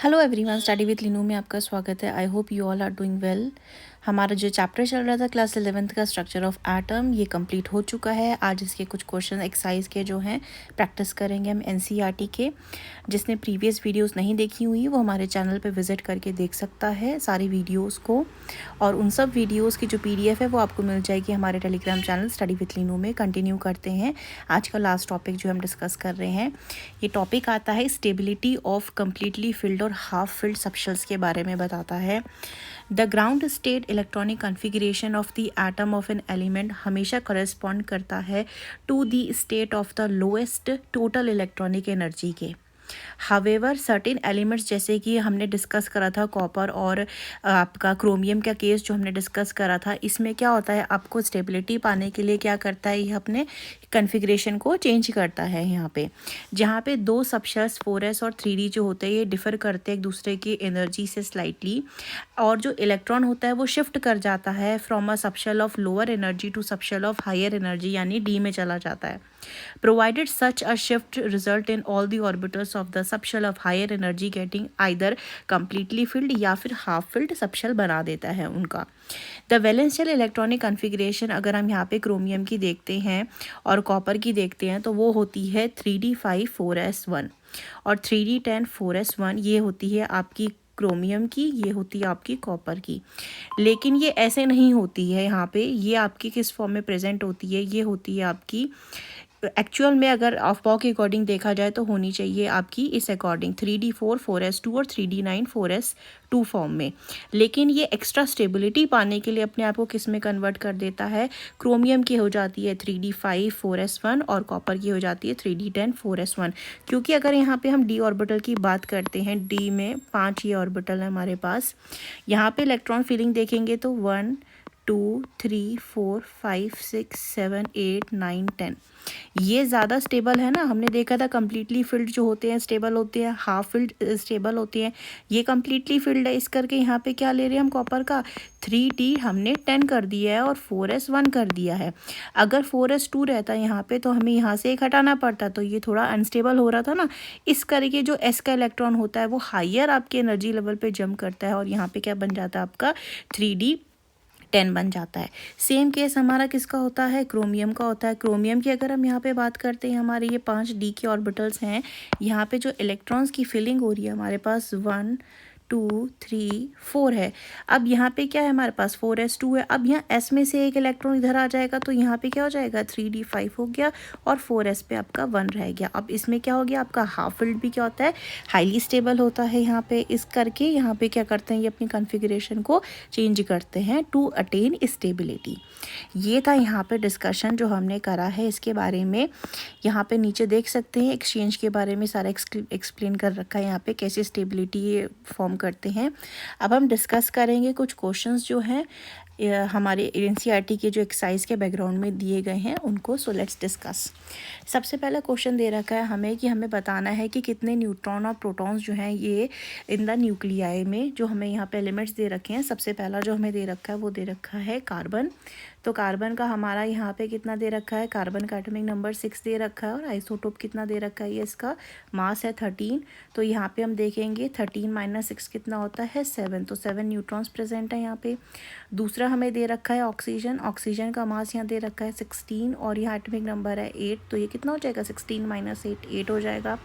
Hello everyone, study with Leenu में आपका स्वागत है। I hope you all are doing well. हमारा जो चैप्टर चल रहा था क्लास 11th का स्ट्रक्चर ऑफ एटम, ये कंप्लीट हो चुका है। आज इसके कुछ क्वेश्चन एक्सरसाइज के जो हैं प्रैक्टिस करेंगे हम एनसीईआरटी के। जिसने प्रीवियस वीडियोस नहीं देखी हुई वो हमारे चैनल पे विजिट करके देख सकता है सारी वीडियोस को, और उन सब वीडियोस की जो पीडीएफ है वो आपको मिल जाएगी हमारे Telegram channel study with Leenu में। कंटिन्यू करते हैं। आज का लास्ट टॉपिक जो हम डिस्कस कर रहे हैं, ये टॉपिक आता है स्टेबिलिटी ऑफ कम्प्लीटली फिल्ड और हाफ फिल्ड सबशेल्स के बारे में बताता है। The ground state electronic configuration of the atom of an element हमेशा करस्पॉन्ड करता है to the state of the lowest total electronic energy के। हावेवर सर्टेन एलिमेंट्स, जैसे कि हमने डिस्कस करा था कॉपर और आपका क्रोमियम का केस जो हमने डिस्कस करा था, इसमें क्या होता है, आपको स्टेबिलिटी पाने के लिए क्या करता है, ये अपने कन्फिग्रेशन को चेंज करता है। यहाँ पे जहाँ पे दो सबशेल्स 4s और 3d जो होते हैं ये डिफर करते हैं एक दूसरे की एनर्जी से स्लाइटली, और जो इलेक्ट्रॉन होता है वो शिफ्ट कर जाता है from a subshell of lower energy to subshell of higher energy, यानी डी में चला जाता है। Provided such a shift result in all the orbitals of the subshell of higher energy getting either completely filled या फिर half filled subshell बना देता है उनका। The valence shell electronic configuration अगर हम यहाँ पे क्रोमियम की देखते हैं और कॉपर की देखते हैं तो वो होती है 3d5 4s1 और 3d10 4s1। ये होती है आपकी क्रोमियम की, ये होती है आपकी कॉपर की। लेकिन ये ऐसे नहीं होती है यहाँ पे, ये आपकी किस फॉर्म में प्रेजेंट होती है, ये होती है आपकी एक्चुअल में अगर अफवाह के अकॉर्डिंग देखा जाए तो होनी चाहिए आपकी इस अकॉर्डिंग 3d4 4s2 और 3d9 4s2 फॉर्म में। लेकिन ये एक्स्ट्रा स्टेबिलिटी पाने के लिए अपने आप को किस में कन्वर्ट कर देता है, क्रोमियम की हो जाती है 3d5 4s1 और कॉपर की हो जाती है 3d10 4s1। क्योंकि अगर यहाँ पे हम डी ऑर्बिटल की बात करते हैं, डी में 5 ये ऑर्बिटल है हमारे पास। यहाँ पे इलेक्ट्रॉन फिलिंग देखेंगे तो 1 2 3 4 5 6 7 8 9 10, ये ज़्यादा स्टेबल है ना। हमने देखा था कम्प्लीटली फिल्ड जो होते हैं स्टेबल होते हैं, हाफ फिल्ड स्टेबल होती हैं। ये कम्प्लीटली फिल्ड है, इस करके यहाँ पे क्या ले रहे हैं हम कॉपर का 3d हमने 10 कर दिया है और 4s1 कर दिया है। अगर 4s2 रहता यहाँ पे तो हमें यहाँ से एक हटाना पड़ता, तो ये थोड़ा अनस्टेबल हो रहा था ना। इस करके जो s का इलेक्ट्रॉन होता है वो हायर आपके एनर्जी लेवल पे जंप करता है और यहाँ पे क्या बन जाता है आपका 3d10 बन जाता है। सेम केस हमारा किसका होता है, क्रोमियम का होता है। क्रोमियम की अगर हम यहाँ पे बात करते हैं, हमारे ये 5d के ऑर्बिटल्स हैं। यहाँ पे जो इलेक्ट्रॉन्स की फिलिंग हो रही है हमारे पास 1 2 3 4 है। अब यहाँ पे क्या है हमारे पास 4s2 है। अब यहाँ s में से एक इलेक्ट्रॉन इधर आ जाएगा तो यहाँ पे क्या हो जाएगा 3d5 हो गया और 4s पे आपका 1 रह गया। अब इसमें क्या हो गया आपका हाफ फिल्ड भी क्या होता है, हाईली स्टेबल होता है यहाँ पे। इस करके यहाँ पे क्या करते हैं, ये अपनी कॉन्फ़िगरेशन को चेंज करते हैं टू अटेन स्टेबिलिटी। ये था यहाँ पे डिस्कशन जो हमने करा है इसके बारे में। यहाँ पे नीचे देख सकते हैं एक्सचेंज के बारे में सारा एक्सप्लेन कर रखा है यहाँ पे, कैसे स्टेबिलिटी ये फॉर्म करते हैं। अब हम डिस्कस करेंगे कुछ क्वेश्चंस जो हैं हमारे एनसीईआरटी के जो एक्सरसाइज के बैकग्राउंड में दिए गए हैं उनको। So let's discuss. सबसे पहला क्वेश्चन दे रखा है हमें कि हमें बताना है कि कितने न्यूट्रॉन और प्रोटॉन्स जो हैं ये इन द न्यूक्लियाई में, जो हमें यहाँ पे एलिमेंट्स दे रखे हैं। सबसे पहला जो हमें दे रखा है वो दे रखा है कार्बन। तो कार्बन का हमारा यहाँ पे कितना दे रखा है, कार्बन का एटॉमिक नंबर 6 दे रखा है और आइसोटोप कितना दे रखा है, ये इसका मास है 13। तो यहाँ पे हम देखेंगे 13 - 6 कितना होता है 7, तो 7 न्यूट्रॉन्स प्रेजेंट है यहाँ पे। दूसरा हमें दे रखा है ऑक्सीजन। ऑक्सीजन का मास यहाँ दे रखा है 16 और यहाँ एटॉमिक नंबर है 8, तो ये कितना हो जाएगा 16 - 8 8 हो जाएगा।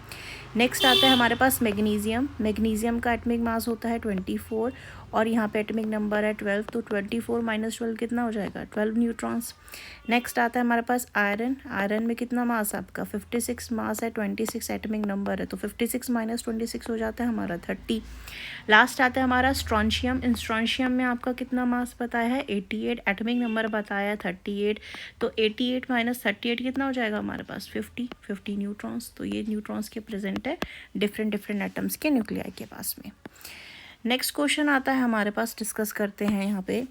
नेक्स्ट आता है हमारे पास मैग्नीशियम। मैग्नीशियम का एटॉमिक मास होता है 24 और यहाँ पे एटॉमिक नंबर है 12, तो 24 - 12 कितना हो जाएगा 12 न्यूट्रॉन्स। नेक्स्ट आता है हमारे पास आयरन। आयरन में कितना मास आपका 56 मास है, 26 एटॉमिक नंबर है, तो 56 - 26 हो जाता है हमारा 30। लास्ट आता है हमारा स्ट्रोंशियम। स्ट्रोंशियम में आपका कितना मास बताया है 88, एटॉमिक नंबर बताया है 38, तो 88 - 38 कितना हो जाएगा हमारे पास 50 न्यूट्रॉन्स। तो ये न्यूट्रॉन्स के प्रेजेंट है डिफरेंट एटम्स के न्यूक्लियाई के पास में। नेक्स्ट क्वेश्चन आता है हमारे पास, डिस्कस करते हैं यहाँ पे।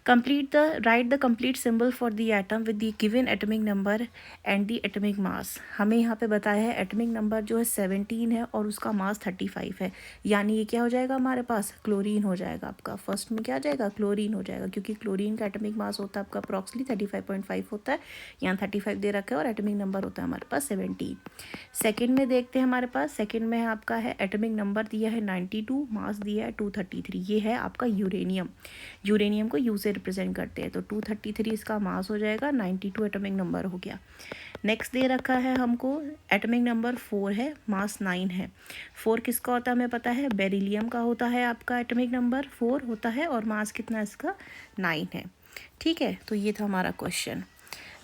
Right the complete symbol for the atom with the given atomic number and the atomic mass. हमें यहाँ पे बताया है एटॉमिक नंबर जो है 17 है और उसका मास 35 है, यानी ये क्या हो जाएगा हमारे पास, क्लोरीन हो जाएगा आपका। फर्स्ट में क्या आ जाएगा, क्लोरीन हो जाएगा, क्योंकि क्लोरीन का एटॉमिक मास होता है आपका अप्रॉक्सीमेटली 35.5 होता है, यहाँ 35 दे रखा है, और एटॉमिक नंबर होता है हमारे पास 17। सेकेंड में देखते हैं हमारे पास, सेकेंड में आपका है एटॉमिक नंबर दिया है 92, मास दिया है 233, ये है आपका यूरेनियम। यूरेनियम को यू से रिप्रेजेंट करते हैं, तो 233 इसका मास हो जाएगा, 92 एटॉमिक नंबर हो गया। नेक्स्ट दे रखा है हमको एटॉमिक नंबर 4 है, मास 9 है। 4 किसका होता है हमें पता है, बेरिलियम का होता है आपका एटॉमिक नंबर 4 होता है, और मास कितना इसका 9 है। ठीक है, तो ये था हमारा क्वेश्चन।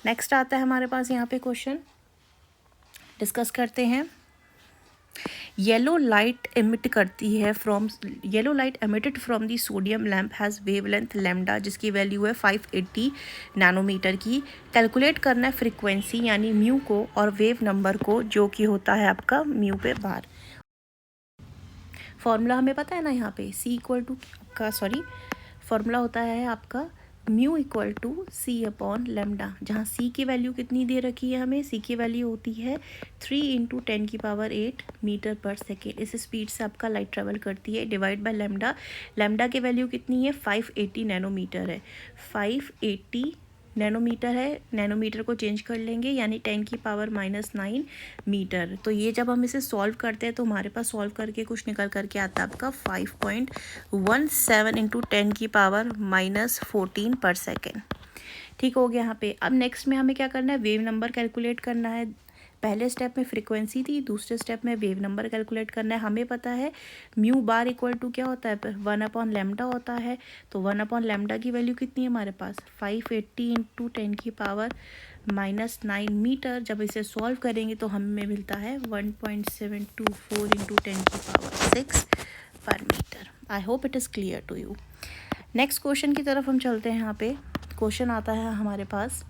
नेक्स्ट आता है हमारे पास यहाँ पे क्वेश्चन, डिस्कस करते हैं। Yellow light emitted from the sodium lamp has wavelength lambda, जिसकी वैल्यू है 580 नैनोमीटर की। कैलकुलेट करना है फ्रीक्वेंसी यानी म्यू को और वेव नंबर को, जो कि होता है आपका म्यू पे बार। फॉर्मूला हमें पता है ना, यहाँ पे फॉर्मूला होता है आपका mu equal to C upon lambda, जहाँ सी की वैल्यू कितनी दे रखी है हमें, सी की वैल्यू होती है 3 × 10⁸ मीटर पर सेकेंड। इस स्पीड से आपका लाइट ट्रेवल करती है, डिवाइड बाय लेमडा। लेमडा की वैल्यू कितनी है, 580 नैनोमीटर है, 580 नैनोमीटर है, नैनोमीटर को चेंज कर लेंगे यानी 10⁻⁻9 मीटर। तो ये जब हम इसे सॉल्व करते हैं तो हमारे पास सॉल्व करके कुछ निकल करके आता है आपका 5.17 × 10⁻14 पर सेकेंड। ठीक हो गया यहाँ पे। अब नेक्स्ट में हमें क्या करना है, वेव नंबर कैलकुलेट करना है। पहले स्टेप में फ्रीक्वेंसी थी, दूसरे स्टेप में वेव नंबर कैलकुलेट करना है। हमें पता है म्यू बार इक्वल टू क्या होता है, 1/λ होता है। तो 1/λ की वैल्यू कितनी है हमारे पास, 580 × 10⁻⁹ मीटर। जब इसे सॉल्व करेंगे तो हमें मिलता है 1.724 × 10⁶ पर मीटर। I hope it is clear to you. Next question की तरफ हम चलते हैं। यहाँ पे क्वेश्चन आता है हमारे पास,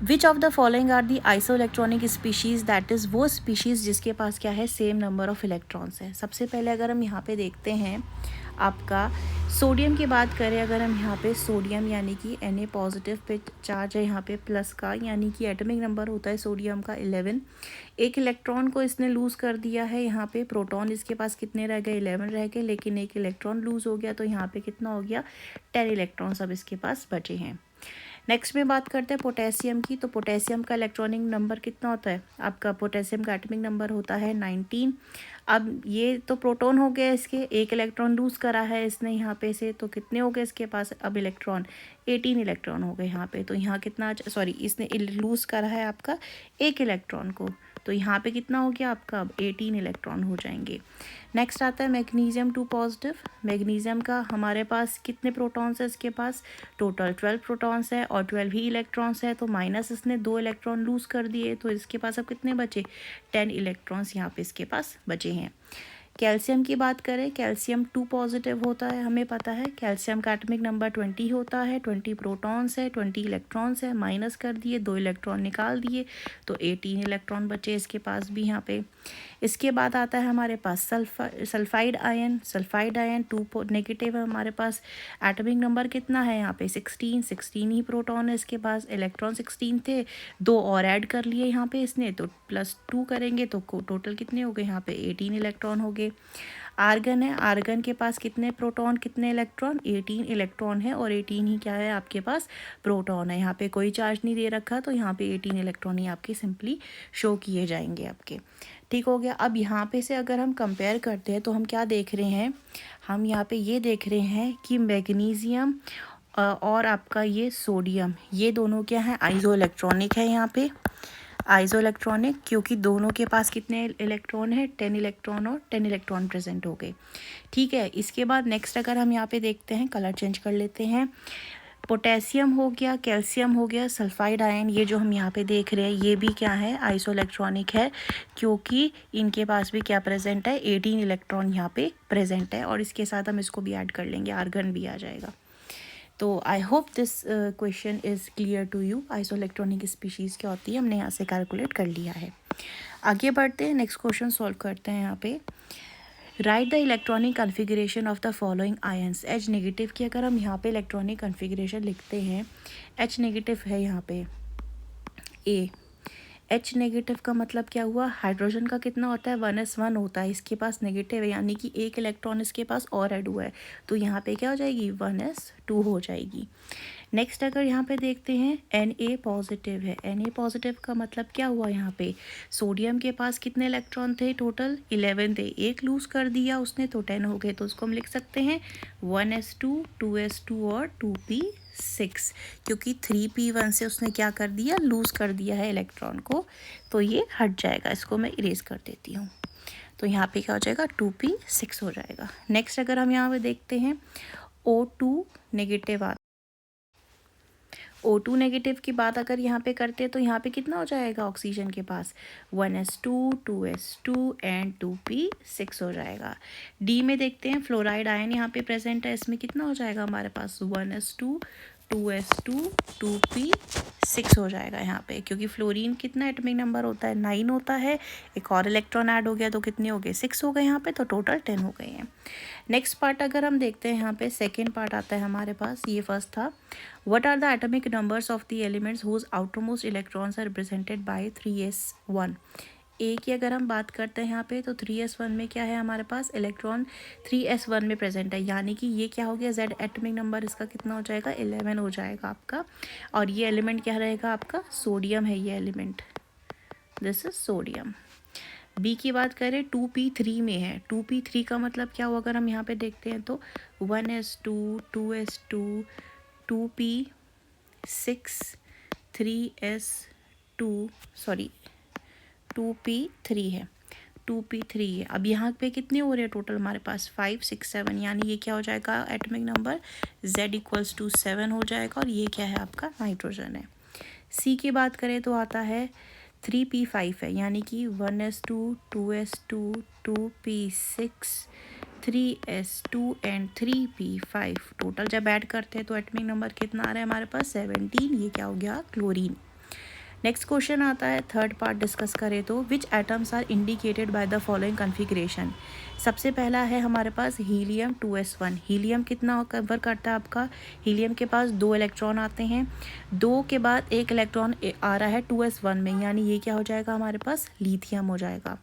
which of the following are the isoelectronic species, that is वो स्पीशीज़ जिसके पास क्या है, सेम नंबर ऑफ इलेक्ट्रॉन्स है। सबसे पहले अगर हम यहाँ पे देखते हैं आपका सोडियम की बात करें, अगर हम यहाँ पे सोडियम यानी कि Na पॉजिटिव पे चार्ज है यहाँ पे प्लस का, यानी कि एटॉमिक नंबर होता है सोडियम का 11। एक इलेक्ट्रॉन को इसने लूज़ कर दिया है, यहाँ पे प्रोटॉन इसके पास कितने रह गए, 11 रह गए, लेकिन एक इलेक्ट्रॉन लूज़ हो गया, तो यहाँ पे कितना हो गया, 10 इलेक्ट्रॉन्स अब इसके पास बचे हैं। नेक्स्ट में बात करते हैं पोटेशियम की। तो पोटेशियम का इलेक्ट्रॉनिक नंबर कितना होता है आपका, पोटेशियम का एटॉमिक नंबर होता है 19। अब ये तो प्रोटॉन हो गया, इसके एक इलेक्ट्रॉन लूज़ करा है इसने यहाँ पे से, तो कितने हो गए इसके पास अब इलेक्ट्रॉन, 18 इलेक्ट्रॉन हो गए यहाँ पे। तो यहाँ कितना, सॉरी इसने लूज़ करा है आपका एक इलेक्ट्रॉन को, तो यहाँ पे कितना हो गया आपका, अब 18 इलेक्ट्रॉन हो जाएंगे। नेक्स्ट आता है मैग्नीशियम 2 पॉजिटिव। मैग्नीशियम का हमारे पास कितने प्रोटॉन्स है, इसके पास टोटल 12 प्रोटॉन्स है और 12 ही इलेक्ट्रॉन्स है, तो माइनस इसने 2 इलेक्ट्रॉन लूज़ कर दिए, तो इसके पास अब कितने बचे, 10 इलेक्ट्रॉन्स यहाँ पे इसके पास बचे हैं। कैल्शियम की बात करें, कैल्शियम 2 पॉजिटिव होता है, हमें पता है कैल्शियम का एटॉमिक नंबर 20 होता है, 20 प्रोटॉन्स है, 20 इलेक्ट्रॉन्स है, माइनस कर दिए, 2 इलेक्ट्रॉन निकाल दिए, तो 18 इलेक्ट्रॉन बचे इसके पास भी यहाँ पे। इसके बाद आता है हमारे पास sulphide ion. Sulphide ion 2 negative है हमारे पास, एटॉमिक नंबर कितना है यहाँ पे, 16 ही प्रोटॉन है इसके पास, इलेक्ट्रॉन 16 थे, 2 और ऐड कर लिए यहाँ पे इसने, तो +2 करेंगे तो टोटल कितने हो गए यहाँ पे, 18 इलेक्ट्रॉन हो गए। आर्गन है, आर्गन के पास कितने प्रोटॉन कितने इलेक्ट्रॉन, 18 इलेक्ट्रॉन है, और 18 ही क्या है आपके पास, प्रोटॉन है। यहाँ पे कोई चार्ज नहीं दे रखा, तो यहाँ पे 18 इलेक्ट्रॉन ही आपके सिंपली शो किए जाएंगे आपके। ठीक हो गया। अब यहाँ पे से अगर हम कंपेयर करते हैं तो हम क्या देख रहे हैं, हम यहाँ पे ये देख रहे हैं कि मैग्नीशियम और आपका ये सोडियम, ये दोनों क्या है, आइसो इलेक्ट्रॉनिक है। यहाँ पे आइसो इलेक्ट्रॉनिक, क्योंकि दोनों के पास कितने इलेक्ट्रॉन है, 10 इलेक्ट्रॉन और 10 इलेक्ट्रॉन प्रेजेंट हो गए। ठीक है, इसके बाद नेक्स्ट अगर हम यहाँ पे देखते हैं, कलर चेंज कर लेते हैं, पोटेशियम हो गया, कैल्शियम हो गया, सल्फाइड आयन, ये जो हम यहाँ पे देख रहे हैं ये भी क्या है, आइसो इलेक्ट्रॉनिक है, क्योंकि इनके पास भी क्या प्रेजेंट है, 18 इलेक्ट्रॉन यहाँ पे प्रेजेंट है, और इसके साथ हम इसको भी ऐड कर लेंगे, आर्गन भी आ जाएगा। तो I hope this question is clear to you. Isoelectronic species क्या होती है हमने यहाँ से कैलकुलेट कर लिया है। आगे बढ़ते हैं, नेक्स्ट क्वेश्चन सॉल्व करते हैं। यहाँ पे right the electronic configuration of the following ions. H negative की अगर हम यहाँ पे इलेक्ट्रॉनिक कन्फिग्रेशन लिखते हैं, एच नेगेटिव है यहाँ पे ए। एच नेगेटिव का मतलब क्या हुआ, हाइड्रोजन का कितना होता है 1s1 होता है, इसके पास नेगेटिव है यानी कि एक इलेक्ट्रॉन इसके पास और ऐड हुआ है, तो यहाँ पे क्या हो जाएगी 1s2 हो जाएगी। नेक्स्ट अगर यहाँ पे देखते हैं Na पॉजिटिव है, Na पॉजिटिव का मतलब क्या हुआ, यहाँ पे सोडियम के पास कितने इलेक्ट्रॉन थे, टोटल 11 थे, एक लूज़ कर दिया उसने तो 10 हो गए, तो उसको हम लिख सकते हैं 1s2 2s2 और 2p6, क्योंकि 3p1 से उसने क्या कर दिया, लूज़ कर दिया है इलेक्ट्रॉन को, तो ये हट जाएगा, इसको मैं इरेज कर देती हूँ। तो यहाँ पे क्या हो जाएगा 2p6 हो जाएगा। नेक्स्ट अगर हम यहाँ पे देखते हैं O2 नेगेटिव आता, O2 नेगेटिव की बात अगर यहाँ पे करते हैं तो यहाँ पे कितना हो जाएगा ऑक्सीजन के पास 1s2 2s2 एंड 2p6 हो जाएगा। डी में देखते हैं फ्लोराइड आयन यहाँ पे प्रेजेंट है, इसमें कितना हो जाएगा हमारे पास 1s2 2s2 2p6 हो जाएगा यहाँ पे, क्योंकि फ्लोरीन कितना एटॉमिक नंबर होता है 9 होता है, एक और इलेक्ट्रॉन ऐड हो गया तो कितने हो गए 6 हो गए यहाँ पे, तो टोटल 10 हो गए हैं। नेक्स्ट पार्ट अगर हम देखते हैं यहाँ पे सेकेंड पार्ट आता है हमारे पास, ये फर्स्ट था what are the atomic numbers of the elements whose outermost electrons are represented by 3s1। A की अगर हम बात करते हैं यहाँ पे तो 3s1 में क्या है हमारे पास इलेक्ट्रॉन 3s1 में प्रेजेंट है, यानी कि ये क्या हो गया z एटॉमिक नंबर इसका कितना हो जाएगा 11 हो जाएगा आपका, और ये एलिमेंट क्या रहेगा आपका सोडियम है, ये element this is sodium. B की बात करें 2p3 में है, 2p3 का मतलब क्या हुआ अगर हम यहाँ पे देखते हैं तो 1s2 2s2 2p6 3s2 sorry 2p3 है, 2p3 है। अब यहाँ पे कितने हो रहे हैं टोटल हमारे पास 5 6 7, यानी ये क्या हो जाएगा एटॉमिक नंबर z = 7 हो जाएगा, और ये क्या है आपका नाइट्रोजन है। सी की बात करें तो आता है 3p5 है, यानी कि 1s2 2s2 2p6 3s2 and 3p5, total जब ऐड करते हैं तो एटॉमिक नंबर कितना आ रहा है हमारे पास 17, ये क्या हो गया क्लोरीन। नेक्स्ट क्वेश्चन आता है थर्ड पार्ट डिस्कस करें तो which atoms are indicated by the following configuration. सबसे पहला है हमारे पास हीलियम 2s1। हीलियम कितना कवर करता है आपका, हीलियम के पास 2 इलेक्ट्रॉन आते हैं, 2 के बाद एक इलेक्ट्रॉन आ रहा है 2s1 में, यानी ये क्या हो जाएगा हमारे पास लिथियम हो जाएगा।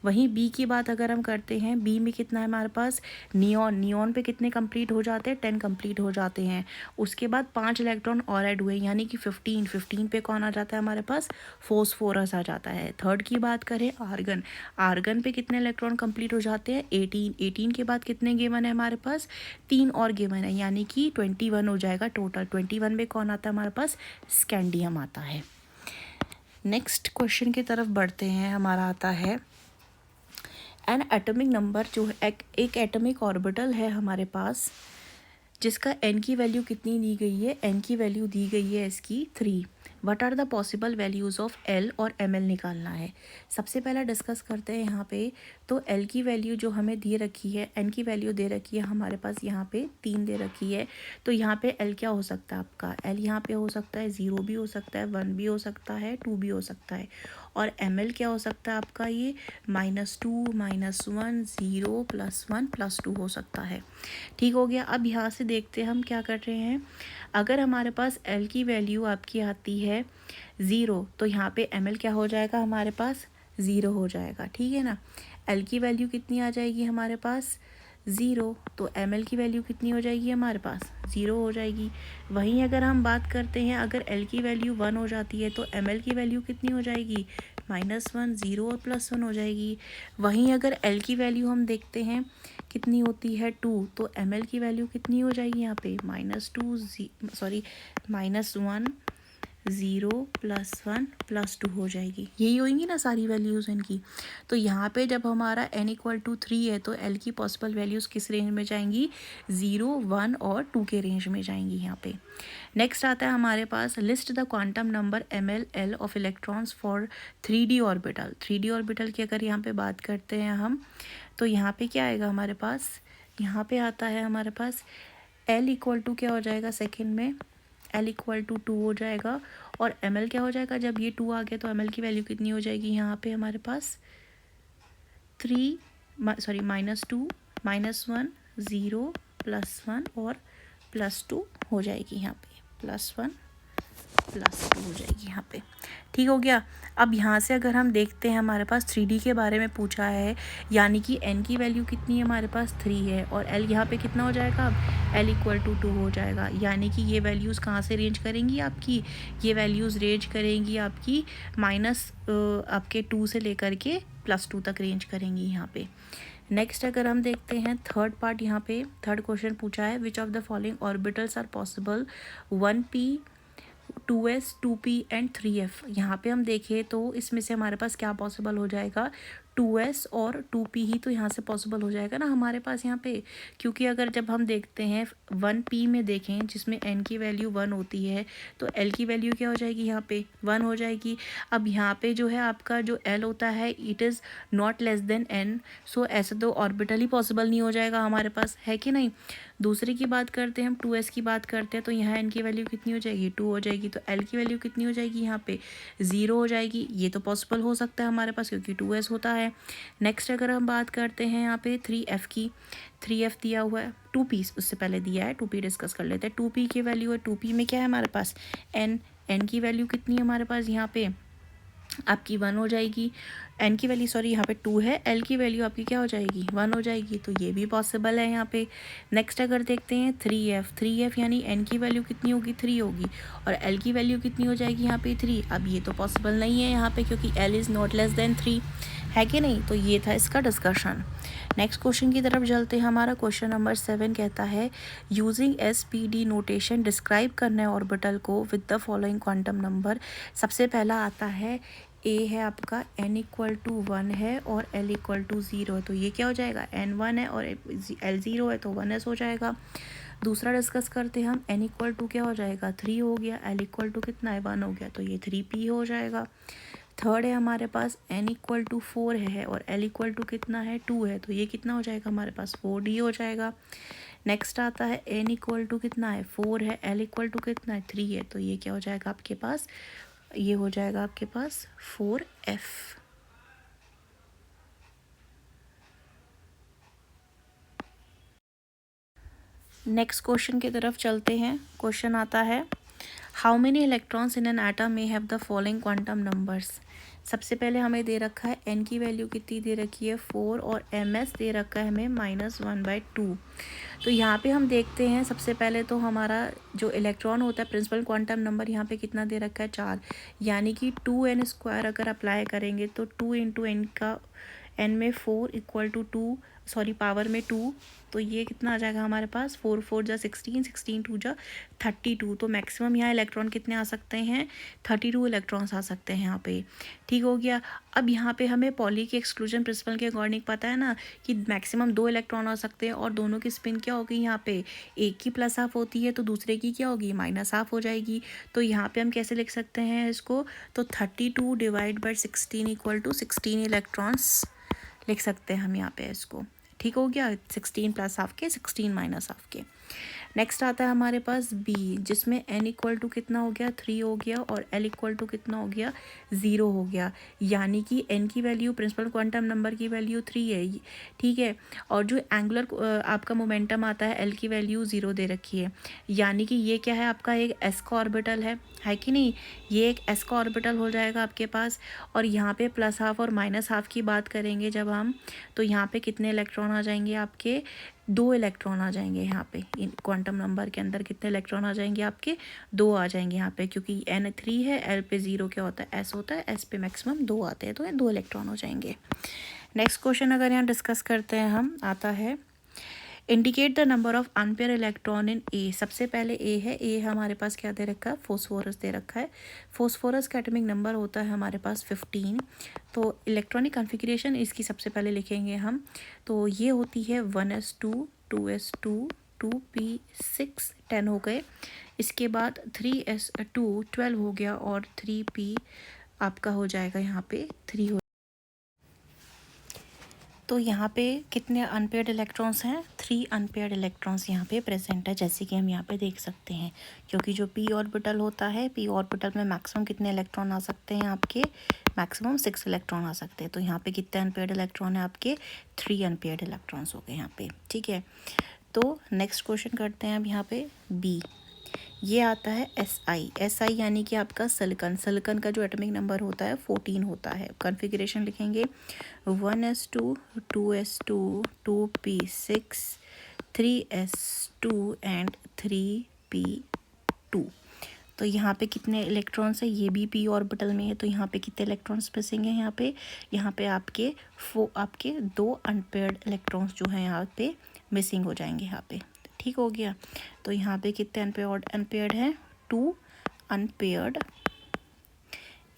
वहीं बी की बात अगर हम करते हैं, बी में कितना है हमारे पास नियॉन, नियॉन पे कितने कंप्लीट हो जाते हैं 10 कंप्लीट हो जाते हैं, उसके बाद 5 इलेक्ट्रॉन और ऐड हुए यानी कि 15 पे कौन आ जाता है हमारे पास फोस्फोरस आ जाता है। थर्ड की बात करें आर्गन, आर्गन पे कितने इलेक्ट्रॉन कंप्लीट हो जाते हैं 18 के बाद कितने गिवन है हमारे पास 3 और गिवन है, यानी कि 21 हो जाएगा टोटल। 21 में कौन आता है हमारे पास स्कैंडियम आता है। नेक्स्ट क्वेश्चन की तरफ बढ़ते हैं, हमारा आता है एन एटॉमिक नंबर, जो एक एटॉमिक ऑर्बिटल है हमारे पास जिसका n की वैल्यू कितनी दी गई है, n की वैल्यू दी गई है इसकी 3। What are the possible values of l और ml निकालना है। सबसे पहला डिस्कस करते हैं यहाँ पे, तो l की वैल्यू जो हमें दे रखी है, n की वैल्यू दे रखी है हमारे पास यहाँ पे 3 दे रखी है, तो यहाँ पे l क्या हो सकता है आपका, l यहाँ पे हो सकता है 0 भी हो सकता है, 1 भी हो सकता है, 2 भी हो सकता है, और ml क्या हो सकता है आपका ये -2 -1 0 +1 +2 हो सकता है। ठीक हो गया। अब यहाँ से देखते हैं हम क्या कर रहे हैं, अगर हमारे पास L की वैल्यू आपकी आती है 0 तो यहाँ पे ml क्या हो जाएगा हमारे पास 0 हो जाएगा, ठीक है ना। L की वैल्यू कितनी आ जाएगी हमारे पास 0, तो ml की वैल्यू कितनी हो जाएगी हमारे पास 0 हो जाएगी। वहीं अगर हम बात करते हैं, अगर L की वैल्यू 1 हो जाती है तो ml की वैल्यू कितनी हो जाएगी -1 0 और +1 हो जाएगी। वहीं अगर L की वैल्यू हम देखते हैं कितनी होती है 2, तो ml की वैल्यू कितनी हो जाएगी यहाँ पे -1 0 +1 +2 हो जाएगी, यही होंगी ना सारी वैल्यूज़ इनकी। तो यहाँ पे जब हमारा n = 3 है तो l की पॉसिबल वैल्यूज़ किस रेंज में जाएंगी 0 1 और 2 के रेंज में जाएंगी यहाँ पे। नेक्स्ट आता है हमारे पास list the quantum number ml l of electrons for 3d orbital. 3d orbital की अगर यहाँ पे बात करते हैं हम, तो यहाँ पे क्या आएगा हमारे पास, यहाँ पे आता है हमारे पास l = क्या हो जाएगा सेकेंड में l = 2 हो जाएगा, और ml क्या हो जाएगा, जब ये 2 आ गया तो ml की वैल्यू कितनी हो जाएगी यहाँ पे हमारे पास 3 -2 -1 0 +1 और +2 हो जाएगी यहाँ पे, +1 +2 हो जाएगी यहाँ पे। ठीक हो गया। अब यहाँ से अगर हम देखते हैं हमारे पास 3D के बारे में पूछा है, यानी कि n की वैल्यू कितनी है हमारे पास 3 है और l यहाँ पे कितना हो जाएगा, अब l = 2 हो जाएगा। यानी कि ये वैल्यूज़ कहाँ से रेंज करेंगी आपकी, ये वैल्यूज़ रेंज करेंगी आपकी आपके 2 से लेकर के +2 तक रेंज करेंगी यहाँ पे। नेक्स्ट अगर हम देखते हैं थर्ड पार्ट, यहाँ पे थर्ड क्वेश्चन पूछा है, which of the following orbitals are possible 1p 2s 2p and 3f। यहाँ पे हम देखें तो इसमें से हमारे पास क्या पॉसिबल हो जाएगा, 2s और 2p ही तो यहाँ से पॉसिबल हो जाएगा ना हमारे पास यहाँ पे, क्योंकि अगर जब हम देखते हैं 1p में देखें जिसमें n की वैल्यू 1 होती है तो l की वैल्यू क्या हो जाएगी, यहाँ पे 1 हो जाएगी। अब यहाँ पे जो है आपका जो l होता है it is not less than n, सो ऐसे तो ऑर्बिटल ही पॉसिबल नहीं हो जाएगा हमारे पास, है कि नहीं। दूसरे की बात करते हैं हम, 2s की बात करते हैं तो यहाँ n की वैल्यू कितनी हो जाएगी, 2 हो जाएगी, तो l की वैल्यू कितनी हो जाएगी, यहाँ पे 0 हो जाएगी। ये तो पॉसिबल हो सकता है हमारे पास क्योंकि 2s होता है। नेक्स्ट अगर हम बात करते हैं यहाँ पे 3f की, 3f दिया हुआ है, 2p उससे पहले दिया है, 2p डिस्कस कर लेते हैं। 2p की वैल्यू है, 2p में क्या है हमारे पास n की वैल्यू कितनी है हमारे पास यहाँ पे आपकी 1 हो जाएगी, n की वैल्यू सॉरी यहाँ पे 2 है, l की वैल्यू आपकी क्या हो जाएगी 1 हो जाएगी, तो ये भी पॉसिबल है यहाँ पे। नेक्स्ट अगर देखते हैं 3f यानी n की वैल्यू कितनी होगी 3 होगी और l की वैल्यू कितनी हो जाएगी यहाँ पे 3। अब ये तो पॉसिबल नहीं है यहाँ पे क्योंकि l is not less than 3, है कि नहीं। तो ये था इसका डिस्कशन। नेक्स्ट क्वेश्चन की तरफ चलते हैं। हमारा क्वेश्चन नंबर 7 कहता है यूजिंग SPD नोटेशन डिस्क्राइब करना है ऑर्बिटल को with the following quantum number. सबसे पहला आता है a है आपका, n = 1 है और l = 0 है, तो ये क्या हो जाएगा n 1 है और l 0 है तो 1s हो जाएगा। दूसरा डिस्कस करते हैं हम, n = क्या हो जाएगा 3 हो गया, l = कितना है 1 हो गया, तो ये 3p हो जाएगा। थर्ड है हमारे पास n = 4 है और l = कितना है 2 है, तो ये कितना हो जाएगा हमारे पास 4d हो जाएगा। नेक्स्ट आता है n = कितना है 4 है, l = कितना है 3 है, तो ये क्या हो जाएगा आपके पास, ये हो जाएगा आपके पास 4f। नेक्स्ट क्वेश्चन की तरफ चलते हैं। क्वेश्चन आता है how many electrons in an atom में have the following quantum numbers. सबसे पहले हमें दे रखा है n की वैल्यू कितनी दे रखी है 4 और ms दे रखा है हमें -1/2। तो यहाँ पे हम देखते हैं सबसे पहले तो हमारा जो इलेक्ट्रॉन होता है प्रिंसिपल क्वांटम नंबर यहाँ पे कितना दे रखा है 4, यानी कि 2n² अगर अप्लाई करेंगे तो 2 × n का n में 4 = 2 सॉरी पावर में 2, तो ये कितना आ जाएगा हमारे पास 4 4 जा 16, 16 2 जा 32। तो मैक्सिमम यहाँ इलेक्ट्रॉन कितने आ सकते हैं 32 इलेक्ट्रॉन्स आ सकते हैं यहाँ पे। ठीक हो गया। अब यहाँ पे हमें पॉली के एक्सक्लूजन प्रिंसिपल के अकॉर्डिंग पता है ना कि मैक्सिमम 2 इलेक्ट्रॉन आ सकते हैं और दोनों की स्पिन क्या होगी, यहाँ पे एक की +½ होती है तो दूसरे की क्या होगी -½ हो जाएगी। तो यहाँ पे हम कैसे लिख सकते हैं इसको, तो 32 / 16 = 16 इलेक्ट्रॉन्स लिख सकते हैं हम यहाँ पे इसको। ठीक हो गया, 16 +½ के 16 -½ के। नेक्स्ट आता है हमारे पास b, जिसमें n = कितना हो गया 3 हो गया और l = कितना हो गया 0 हो गया, यानी कि n की वैल्यू प्रिंसिपल क्वांटम नंबर की वैल्यू 3 है, ठीक है। और जो एंगुलर आपका मोमेंटम आता है l की वैल्यू 0 दे रखी है, यानी कि ये क्या है आपका एक s का ऑर्बिटल है कि नहीं, ये एक s का ऑर्बिटल हो जाएगा आपके पास। और यहाँ पे +½ और -½ की बात करेंगे जब हम, तो यहाँ पे कितने इलेक्ट्रॉन आ जाएंगे आपके 2 इलेक्ट्रॉन आ जाएंगे यहाँ पे। इन क्वांटम नंबर के अंदर कितने इलेक्ट्रॉन आ जाएंगे आपके 2 आ जाएंगे यहाँ पे, क्योंकि n 3 है, l पे 0 क्या होता है s होता है, s पे मैक्सिमम 2 आते हैं, तो ये 2 इलेक्ट्रॉन हो जाएंगे। नेक्स्ट क्वेश्चन अगर यहाँ डिस्कस करते हैं हम, आता है indicate the number of unpaired electron in a. सबसे पहले ए है, ए हमारे पास क्या दे रखा है फॉस्फोरस दे रखा है। फॉस्फोरस का एटॉमिक नंबर होता है हमारे पास 15। तो इलेक्ट्रॉनिक कॉन्फ़िगरेशन इसकी सबसे पहले लिखेंगे हम, तो ये होती है 1s2 2s2 2p6 10 हो गए। इसके बाद 3s2 12 हो गया और 3p आपका हो जाएगा यहाँ पे 3 हो। तो यहाँ पे कितने अनपेयर्ड इलेक्ट्रॉन्स हैं? 3 अनपेयर्ड इलेक्ट्रॉन्स यहाँ पे प्रेजेंट है, जैसे कि हम यहाँ पे देख सकते हैं। क्योंकि जो p ऑर्बिटल होता है, p ऑर्बिटल में मैक्सिमम कितने इलेक्ट्रॉन आ सकते हैं आपके? मैक्सिमम 6 इलेक्ट्रॉन आ सकते हैं। तो यहाँ पे कितने अनपेयर्ड इलेक्ट्रॉन है आपके? 3 अनपेयर्ड इलेक्ट्रॉन्स हो गए यहाँ पे, ठीक है। तो नेक्स्ट क्वेश्चन करते हैं अब यहाँ पे बी। ये आता है SI यानी कि आपका सिलिकॉन का जो एटॉमिक नंबर होता है 14 होता है। कॉन्फ़िगरेशन लिखेंगे 1s2 2s2 2p6 3s2 and 3p2। तो यहाँ पे कितने इलेक्ट्रॉन्स है? ये भी p ऑर्बिटल में है, तो यहाँ पे कितने इलेक्ट्रॉन्स मिसिंग हैं? यहाँ पे आपके 2 अनपेयर्ड इलेक्ट्रॉन्स जो हैं यहाँ पे मिसिंग हो जाएंगे यहाँ पे, ठीक हो गया। तो यहाँ पे कितने अनपेयर्ड हैं? 2 अनपेयर्ड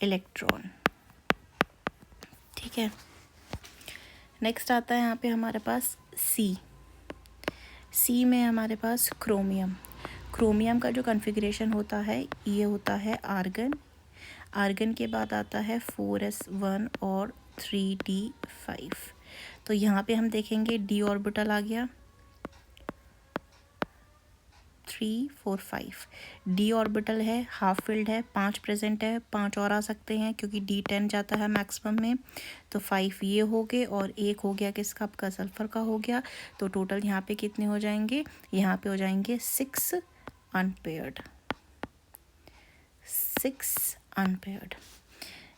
इलेक्ट्रॉन, ठीक है। नेक्स्ट आता है यहाँ पे हमारे पास सी में हमारे पास क्रोमियम का जो कॉन्फ़िगरेशन होता है ये होता है आर्गन के बाद आता है 4s1 और 3d5। तो यहाँ पे हम देखेंगे d ऑर्बिटल आ गया 3 4 5। डी ऑर्बिटल है, हाफ फिल्ड है, 5 प्रेजेंट है, 5 और आ सकते हैं क्योंकि D10 जाता है मैक्सिमम में। तो 5 ये हो गए और एक हो गया किसका? आपका सल्फर का हो गया। तो टोटल यहाँ पे कितने हो जाएंगे? यहाँ पे हो जाएंगे 6 अनपेयर्ड।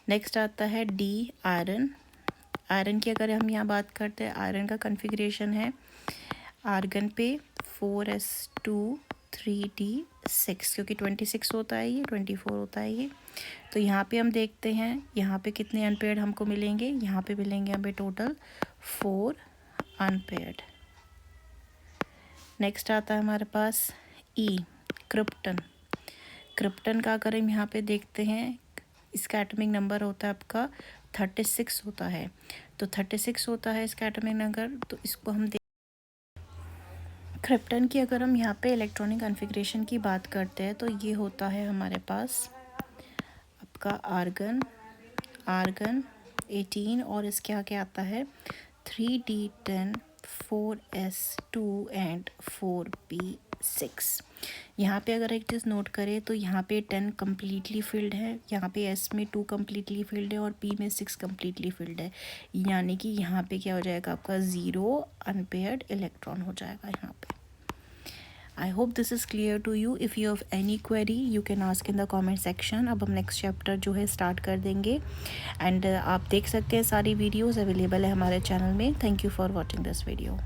नेक्स्ट आता है डी आयरन की अगर हम यहाँ बात करते हैं, आयरन का कॉन्फ़िगरेशन है आर्गन पे 4s2 3d6, क्योंकि 26 होता है ये, 24 होता है ये। तो यहाँ पे हम देखते हैं यहाँ पे कितने अनपेयर्ड हमको मिलेंगे? यहाँ पे मिलेंगे हमें टोटल 4 अनपेयर्ड। नेक्स्ट आता है हमारे पास क्रिप्टन का अगर हम यहाँ पे देखते हैं, इसका एटॉमिक नंबर होता है आपका 36 होता है। तो 36 होता है इसका एटॉमिक नंबर। तो इसको हम क्रिप्टन की अगर हम यहाँ पे इलेक्ट्रॉनिक कॉन्फ़िगरेशन की बात करते हैं तो ये होता है हमारे पास आपका आर्गन 18 और इसके आगे आता है 3d10 4s2 एंड 4p6। यहाँ पे अगर एक चीज़ नोट करें तो यहाँ पे 10 कम्प्लीटली फिल्ड है, यहाँ पे s में 2 कम्प्लीटली फिल्ड है और p में 6 कम्प्लीटली फिल्ड है। यानी कि यहाँ पे क्या हो जाएगा? आपका 0 अनपेयर्ड इलेक्ट्रॉन हो जाएगा यहाँ पे। I hope this is clear to you. If you have any query you can ask in the comment section. अब हम नेक्स्ट चैप्टर जो है स्टार्ट कर देंगे एंड आप देख सकते हैं सारी वीडियोस अवेलेबल है हमारे चैनल में। Thank you for watching this video.